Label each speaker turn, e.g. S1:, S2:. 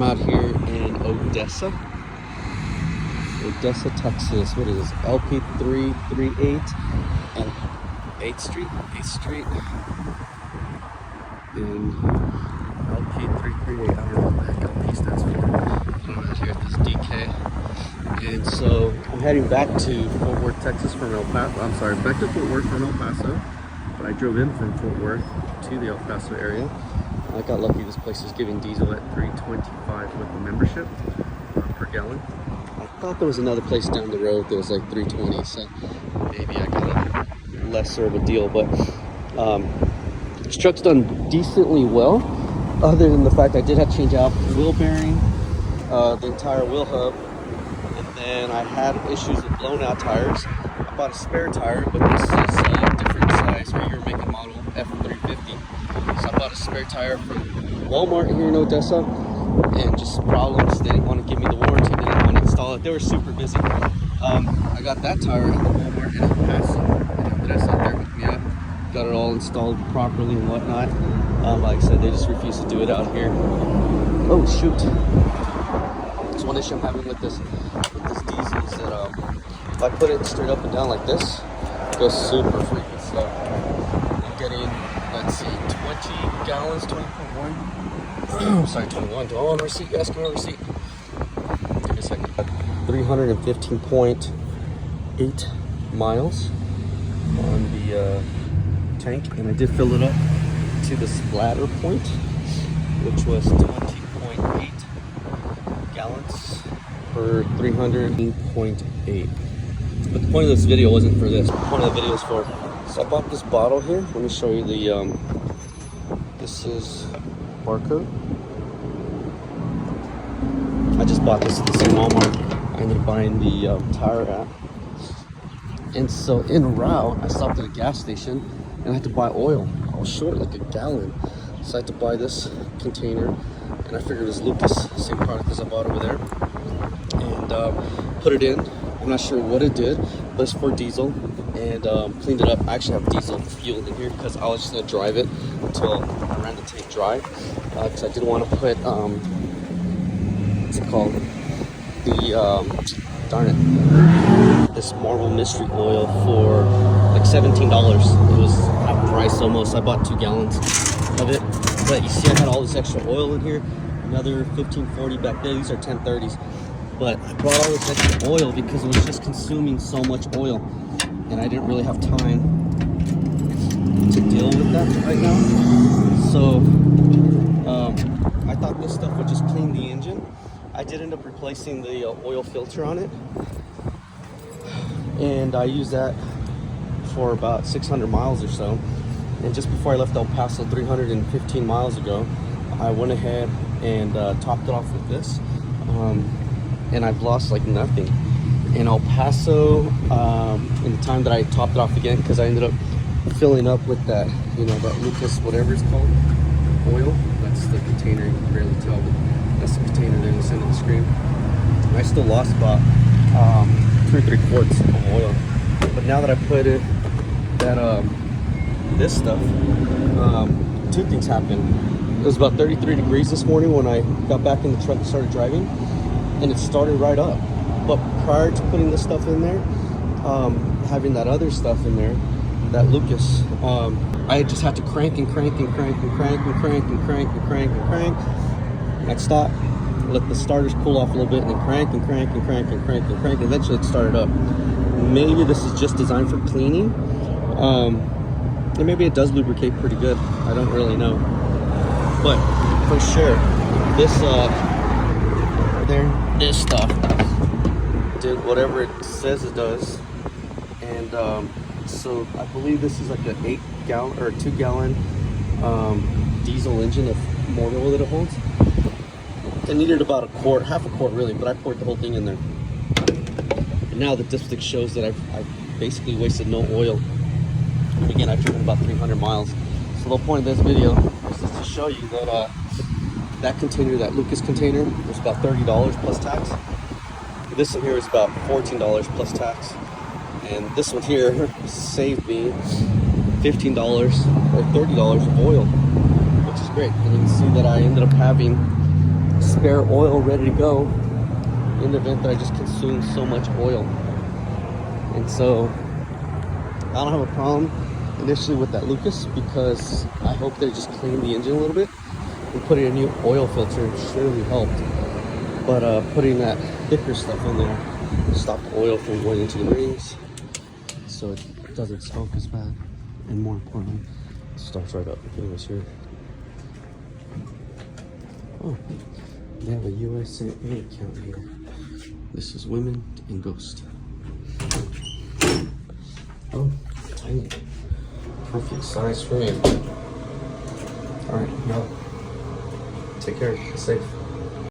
S1: I'm out here in Odessa, Texas. What is this? LP338 and 8th Street, and LP338. I don't know what the heck LP stands for. I'm out here at this DK, and so I'm heading back to Fort Worth, Texas from El Paso. I'm sorry, back to Fort Worth from El Paso, but I drove in from Fort Worth to the El Paso area. I got lucky. This place is giving diesel at $3.25 with the membership per gallon. I thought there was another place down the road that was like $3.20, so maybe I got a lesser of a deal. But this truck's done decently well, other than the fact I did have to change out the wheel bearing, the entire wheel hub, and then I had issues with blown out tires. I bought a spare tire, but this is a different size for your make and model, F350. So I bought a spare tire from Walmart here in Odessa, and just problems. They didn't want to give me the warranty. They didn't want to install it. They were super busy. I got that tire at the Walmart in El Paso. Andres out there hooked me up, got it all installed properly and whatnot. Like I said, they just refused to do it out here. Oh shoot! That's one issue I'm having with this diesel is that if I put it straight up and down like this, it goes super freaking slow. I'm getting, let's see, 20 gallons, 20.1. Sorry, 21. Do I want a receipt? You guys can have a receipt. Give me a second. 315.8 miles on the tank, and I did fill it up to the splatter point, which was 20.8 gallons per 300.8. But the point of this video wasn't for this. The point of the video is for. So I bought this bottle here. Let me show you the. This is barcode. I just bought this at the same Walmart. I ended up buying the tire app. And so en route, I stopped at a gas station and I had to buy oil. I was short like a gallon. So I had to buy this container. And I figured it was Lucas, same product as I bought over there. And put it in. I'm not sure what it did, but it's for diesel. And cleaned it up. I actually have diesel fuel in here because I was just going to drive it until I ran the tank dry. Because I didn't want to put, what's it called? The, darn it, this Marble Mystery Oil for like $17. It was half price almost. I bought 2 gallons of it. But you see I had all this extra oil in here. Another 1540 back there. These are 1030s. But I brought all this extra oil because it was just consuming so much oil. And I didn't really have time to deal with that right now. So I thought this stuff would just clean the engine. I did end up replacing the oil filter on it, and I used that for about 600 miles or so. And just before I left El Paso 315 miles ago, I went ahead and topped it off with this, and I've lost like nothing. In El Paso, in the time that I topped it off again, because I ended up filling up with that, you know, that Lucas, whatever it's called, oil. That's the container, you can barely tell, but that's the container there in the center of the screen. And I still lost about 2 or 3 quarts of oil. But now that I put it, this stuff, 2 things happened. It was about 33 degrees this morning when I got back in the truck and started driving, and it started right up. But prior to putting this stuff in there, having that other stuff in there, that Lucas, I just had to crank and crank and crank and crank and crank and crank and crank and crank. And I'd stop, let the starters cool off a little bit, and then crank and crank and crank and crank and crank. Eventually it started up. Maybe this is just designed for cleaning. And maybe it does lubricate pretty good. I don't really know. But for sure, this stuff did whatever it says it does. And so I believe this is like an 8-gallon or 2-gallon diesel engine of motor oil that it holds. It needed about a quart, half a quart really, but I poured the whole thing in there. And now the dipstick shows that I've basically wasted no oil. And again, I've driven about 300 miles. So the point of this video is just to show you that that container, that Lucas container, was about $30 plus tax. This one here is about $14 plus tax. And this one here saved me $15 or $30 of oil, which is great. And you can see that I ended up having spare oil ready to go in the event that I just consume so much oil. And so I don't have a problem initially with that Lucas, because I hope they just clean the engine a little bit, and putting a new oil filter surely helped. But putting that thicker stuff in there stopped the oil from going into the rings, so it doesn't smoke as bad, and more importantly, it starts right up. Anyways, here. Oh, they have a USA account here. This is Women in Ghost. Oh, tiny. Perfect size for me. Alright, now take care, be safe.